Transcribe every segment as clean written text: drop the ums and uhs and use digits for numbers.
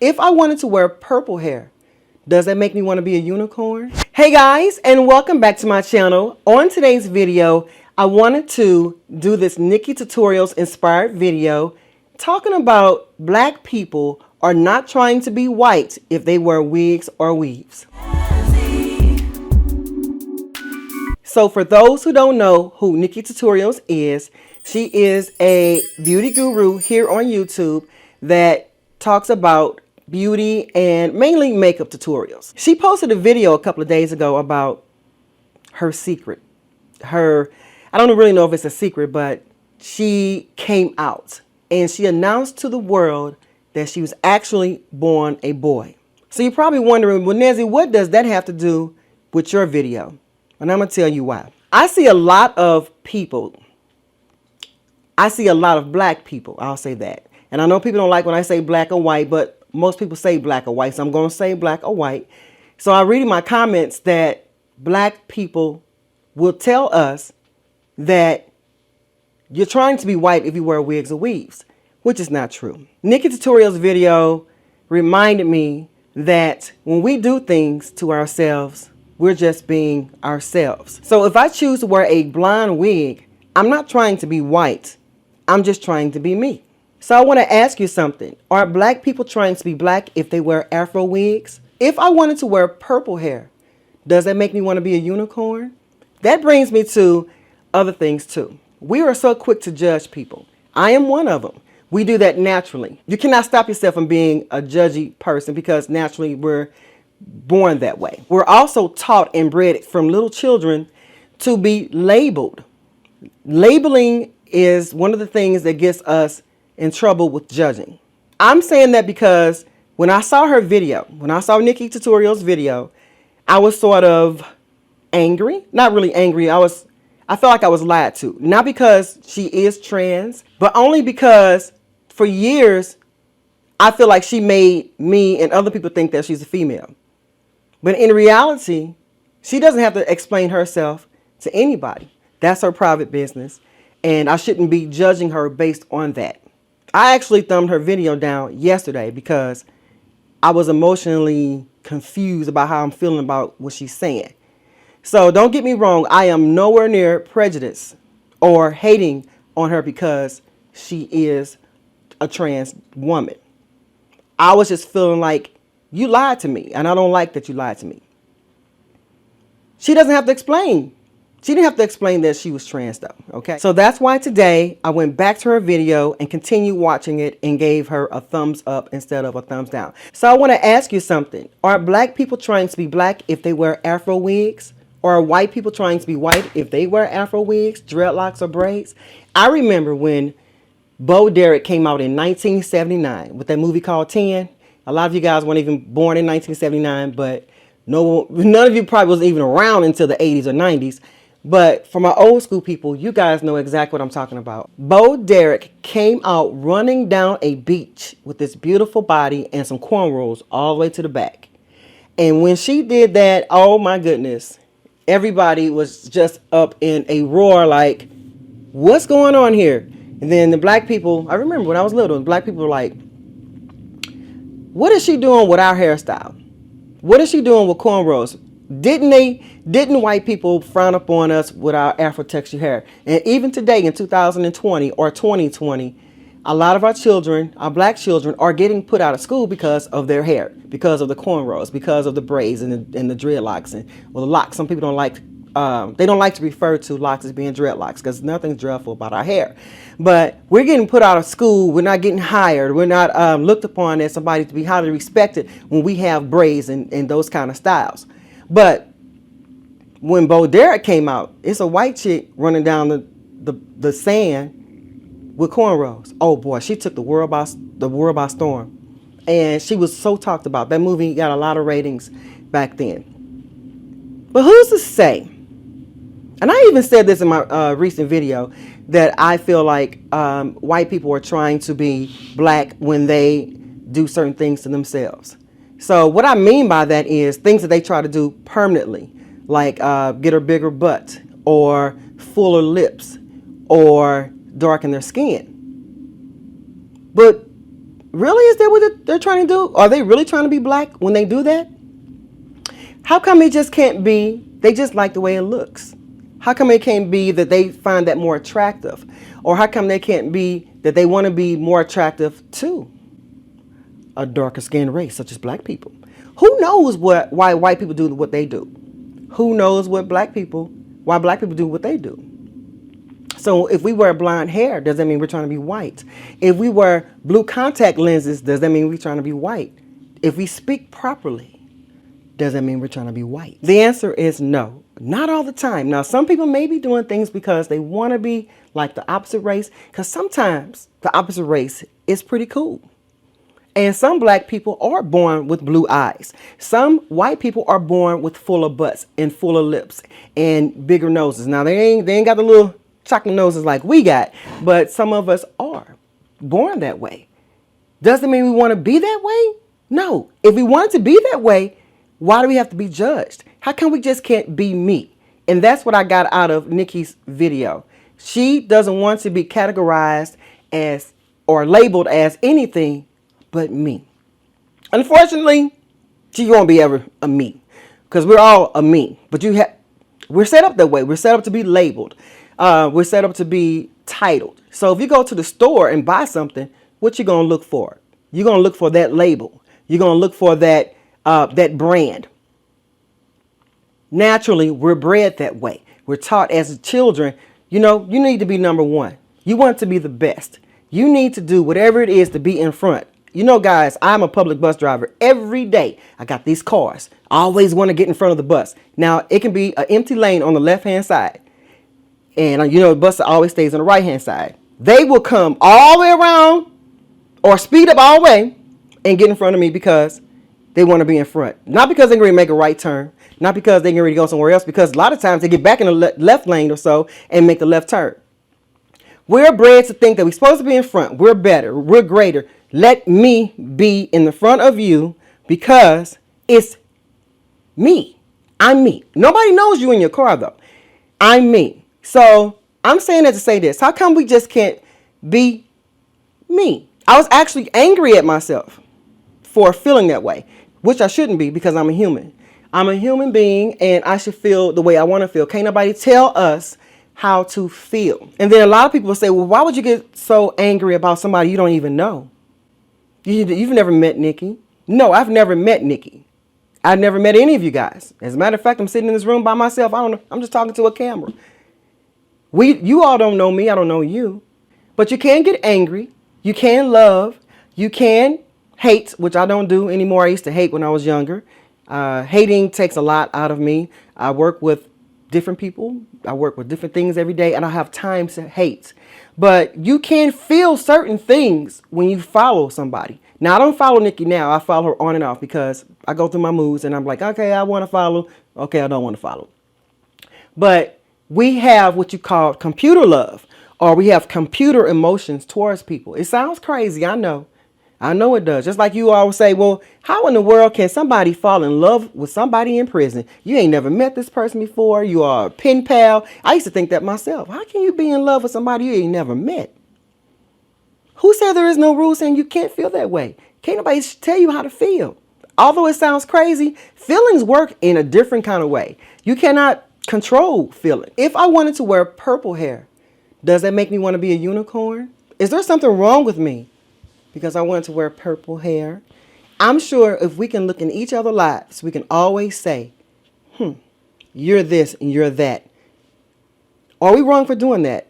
If I wanted to wear purple hair, does that make me want to be a unicorn? Hey guys, and welcome back to my channel. On today's video, I wanted to do this Nikkietutorials inspired video talking about black people are not trying to be white if they wear wigs or weaves. So for those who don't know who Nikkietutorials is, she is a beauty guru here on YouTube that talks about beauty and mainly makeup tutorials. She posted a video a couple of days ago about her secret. I don't really know if it's a secret, but she came out and she announced to the world that she was actually born a boy. So you're probably wondering, well, Nezzie, what does that have to do with your video? And I'm going to tell you why. I see a lot of people. I see a lot of black people. I'll say that. And I know people don't like when I say black or white, but most people say black or white. So I'm going to say black or white. So I read in my comments that black people will tell us that you're trying to be white if you wear wigs or weaves, which is not true. Nikkietutorials video reminded me that when we do things to ourselves, we're just being ourselves. So if I choose to wear a blonde wig, I'm not trying to be white. I'm just trying to be me. So I want to ask you something. Are black people trying to be black if they wear Afro wigs? If I wanted to wear purple hair, does that make me want to be a unicorn? That brings me to other things too. We are so quick to judge people. I am one of them. We do that naturally. You cannot stop yourself from being a judgy person because naturally we're born that way. We're also taught and bred from little children to be labeled. Labeling is one of the things that gets us in trouble with judging. I'm saying that because when I saw her video, when I saw Nikkietutorials video, I was sort of angry. Not really angry. I felt like I was lied to. Not because she is trans, but only because for years I feel like she made me and other people think that she's a female. But in reality, she doesn't have to explain herself to anybody. That's her private business. And I shouldn't be judging her based on that. I actually thumbed her video down yesterday because I was emotionally confused about how I'm feeling about what she's saying. So don't get me wrong. I am nowhere near prejudiced or hating on her because she is a trans woman. I was just feeling like you lied to me, and I don't like that you lied to me. She doesn't have to explain. She didn't have to explain that she was trans though, okay? So that's why today I went back to her video and continued watching it and gave her a thumbs up instead of a thumbs down. So I want to ask you something. Are black people trying to be black if they wear Afro wigs? Or are white people trying to be white if they wear Afro wigs, dreadlocks, or braids? I remember when Bo Derek came out in 1979 with that movie called 10. A lot of you guys weren't even born in 1979, but none of you probably wasn't even around until the 80s or 90s. But for my old school people, you guys know exactly what I'm talking about. Bo Derek came out running down a beach with this beautiful body and some cornrows all the way to the back. And when she did that, oh my goodness, everybody was just up in a roar like, what's going on here? And then the black people, I remember when I was little, the black people were like, what is she doing with our hairstyle? What is she doing with cornrows? Didn't white people frown upon us with our Afro texture hair? And even today in 2020 or 2020, a lot of our children, our black children, are getting put out of school because of their hair, because of the cornrows, because of the braids and the dreadlocks and the locks. Some people don't like they don't like to refer to locks as being dreadlocks because nothing's dreadful about our hair. But we're getting put out of school. We're not getting hired. We're not looked upon as somebody to be highly respected when we have braids and those kind of styles. But when Bo Derek came out, it's a white chick running down the sand with cornrows. Oh boy, she took the world by storm. And she was so talked about. That movie got a lot of ratings back then. But who's to say? And I even said this in my recent video that I feel like white people are trying to be black when they do certain things to themselves. So what I mean by that is things that they try to do permanently, like get a bigger butt or fuller lips or darken their skin. But Really? Is that what they're trying to do? Are they really trying to be black when they do that? How come it just can't be, they just like the way it looks? How come it can't be that they find that more attractive? Or how come they can't be that they want to be more attractive to a darker skinned race, such as black people? Who knows why white people do what they do? Who knows why black people do what they do? So if we wear blonde hair, does that mean we're trying to be white? If we wear blue contact lenses, does that mean we're trying to be white? If we speak properly, does that mean we're trying to be white? The answer is no. Not all the time. Now, some people may be doing things because they want to be like the opposite race, because sometimes the opposite race is pretty cool. And some black people are born with blue eyes. Some white people are born with fuller butts and fuller lips and bigger noses. Now, they ain't got the little chocolate noses like we got, but some of us are born that way. Doesn't mean we want to be that way? No. If we wanted to be that way, why do we have to be judged? How come we just can't be me? And that's what I got out of Nikkie's video. She doesn't want to be categorized as or labeled as anything but me. Unfortunately, she won't be ever a me, because we're all a me. But we're set up that way. We're set up to be labeled. We're set up to be titled. So if you go to the store and buy something, what you gonna look for? You're gonna look for that label. You're gonna look for that brand. Naturally, we're bred that way. We're taught as children, you need to be number one. You want to be the best. You need to do whatever it is to be in front. Guys, I'm a public bus driver. Every day, I got these cars. I always want to get in front of the bus. Now, it can be an empty lane on the left-hand side. And, the bus always stays on the right-hand side. They will come all the way around or speed up all the way and get in front of me because they want to be in front. Not because they're going to make a right turn. Not because they're going to go somewhere else. Because a lot of times they get back in the left lane or so and make the left turn. We're bred to think that we're supposed to be in front. We're better. We're greater. Let me be in the front of you because it's me. I'm me. Nobody knows you in your car, though. I'm me. So I'm saying that to say this. How come we just can't be me? I was actually angry at myself for feeling that way, which I shouldn't be because I'm a human. I'm a human being and I should feel the way I want to feel. Can't nobody tell us how to feel. And then a lot of people say, well, why would you get so angry about somebody you don't even know? You've never met Nikkie. No, I've never met Nikkie. I've never met any of you guys. As a matter of fact, I'm sitting in this room by myself. I don't know. I'm just talking to a camera. You all don't know me. I don't know you. But you can get angry. You can love. You can hate, which I don't do anymore. I used to hate when I was younger. Hating takes a lot out of me. I work with different people. I work with different things every day, and I have time to hate. But you can feel certain things when you follow somebody. Now, I don't follow Nikkie now. I follow her on and off because I go through my moods, and I'm like, okay, I want to follow. Okay, I don't want to follow. But we have what you call computer love, or we have computer emotions towards people. It sounds crazy, I know. I know it does. Just like you always say, well, how in the world can somebody fall in love with somebody in prison? You ain't never met this person before. You are a pen pal. I used to think that myself. How can you be in love with somebody you ain't never met? Who said there is no rule saying you can't feel that way? Can't nobody tell you how to feel. Although it sounds crazy, feelings work in a different kind of way. You cannot control feeling. If I wanted to wear purple hair, does that make me want to be a unicorn? Is there something wrong with me because I wanted to wear purple hair? I'm sure if we can look in each other's lives, we can always say, you're this and you're that. Are we wrong for doing that?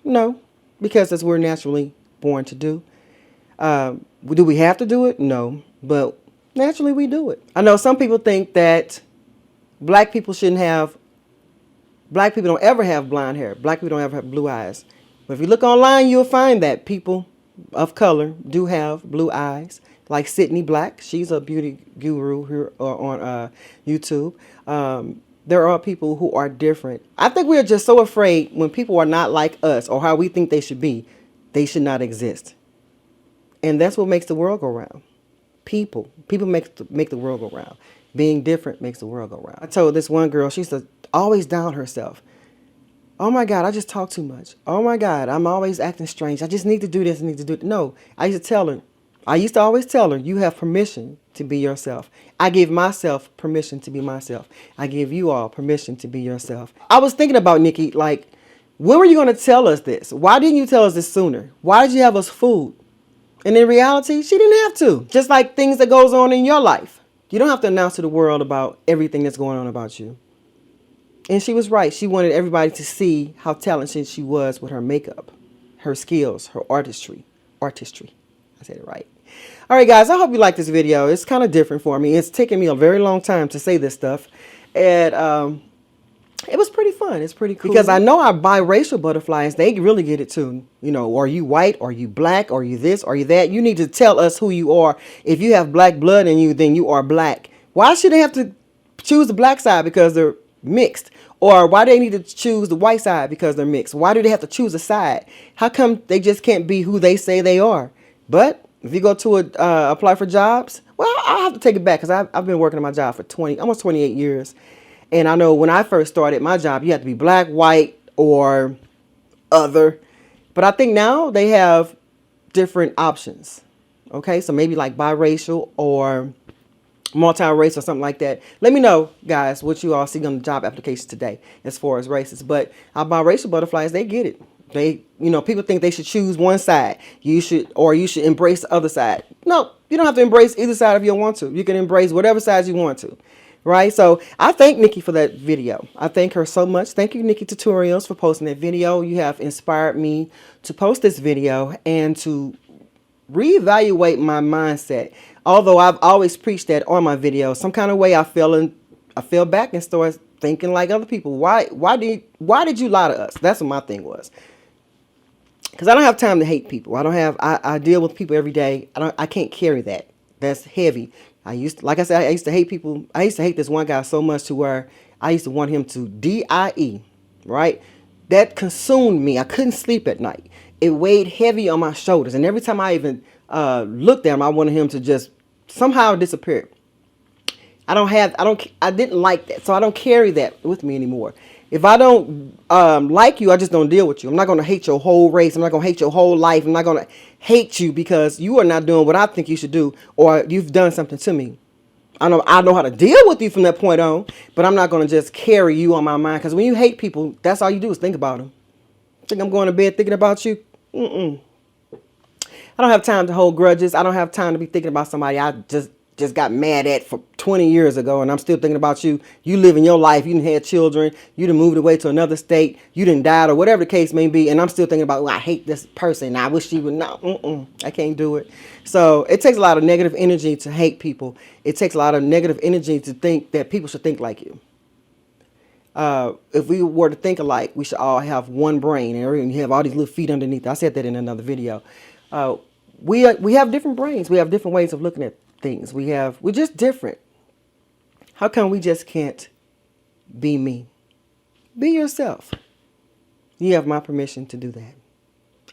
No, because that's what we're naturally born to do. Do we have to do it? No, but naturally we do it. I know some people think that black people don't ever have blonde hair. Black people don't ever have blue eyes. But if you look online, you'll find that people of color do have blue eyes. Like Cydnee Black, she's a beauty guru here on YouTube. There are people who are different. I think we're just so afraid when people are not like us or how we think they should be, they should not exist. And that's what makes the world go round. People make the world go round. Being different makes the world go round. I told this one girl, she's always down herself. Oh my God, I just talk too much. Oh my God, I'm always acting strange. I just need to do this, I need to do it. No, I used to tell her, I used to always tell her, you have permission to be yourself. I give myself permission to be myself. I give you all permission to be yourself. I was thinking about Nikki, like, when were you going to tell us this? Why didn't you tell us this sooner? Why did you have us fooled? And in reality, she didn't have to. Just like things that goes on in your life. You don't have to announce to the world about everything that's going on about you. And she was right. She wanted everybody to see how talented she was with her makeup, her skills, her artistry. Artistry. I said it right. All right, guys, I hope you like this video. It's kind of different for me. It's taken me a very long time to say this stuff. And it was pretty fun. It's pretty cool. Because I know our biracial butterflies, they really get it too. You know, are you white? Are you black? Are you this? Are you that? You need to tell us who you are. If you have black blood in you, then you are black. Why should they have to choose the black side because they're mixed? Or why do they need to choose the white side because they're mixed? Why do they have to choose a side? How come they just can't be who they say they are? But if you go to apply for jobs, well, I'll have to take it back because I've been working on my job for almost 28 years. And I know when I first started my job, you had to be black, white, or other. But I think now they have different options. Okay, so maybe like biracial or multi-race or something like that. Let me know, guys, what you all see on the job applications today as far as races. But our biracial butterflies, they get it. They, you know, people think they should choose one side. You should embrace the other side. No, you don't have to embrace either side if you don't want to. You can embrace whatever side you want to. Right? So I thank Nikki for that video. I thank her so much. Thank you, Nikkietutorials, for posting that video. You have inspired me to post this video and to reevaluate my mindset. Although I've always preached that on my videos, some kind of way I fell back and started thinking like other people. Why did you lie to us? That's what my thing was. Because I don't have time to hate people. I deal with people every day. I can't carry that. That's heavy. Like I said, I used to hate people. I used to hate this one guy so much to where I used to want him to die, right? That consumed me. I couldn't sleep at night. It weighed heavy on my shoulders. And every time I even looked at him, I wanted him to just somehow disappear. I didn't like that. So I don't carry that with me anymore. If I don't like you, I just don't deal with you. I'm not going to hate your whole race. I'm not going to hate your whole life. I'm not going to hate you because you are not doing what I think you should do or you've done something to me. I know how to deal with you from that point on, but I'm not going to just carry you on my mind because when you hate people, that's all you do is think about them. Think I'm going to bed thinking about you? I don't have time to hold grudges. I don't have time to be thinking about somebody I just got mad at for 20 years ago and I'm still thinking about you. You living your life. You done had children. You done moved away to another state. You done died or whatever the case may be. And I'm still thinking about, I hate this person. I wish she would not. I can't do it. So it takes a lot of negative energy to hate people. It takes a lot of negative energy to think that people should think like you. If we were to think alike, we should all have one brain and you have all these little feet underneath. I said that in another video. We have different brains. We have different ways of looking at things. We're just different. How come we just can't be me? Be yourself. You have my permission to do that.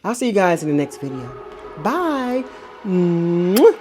I'll see you guys in the next video. Bye. Mwah.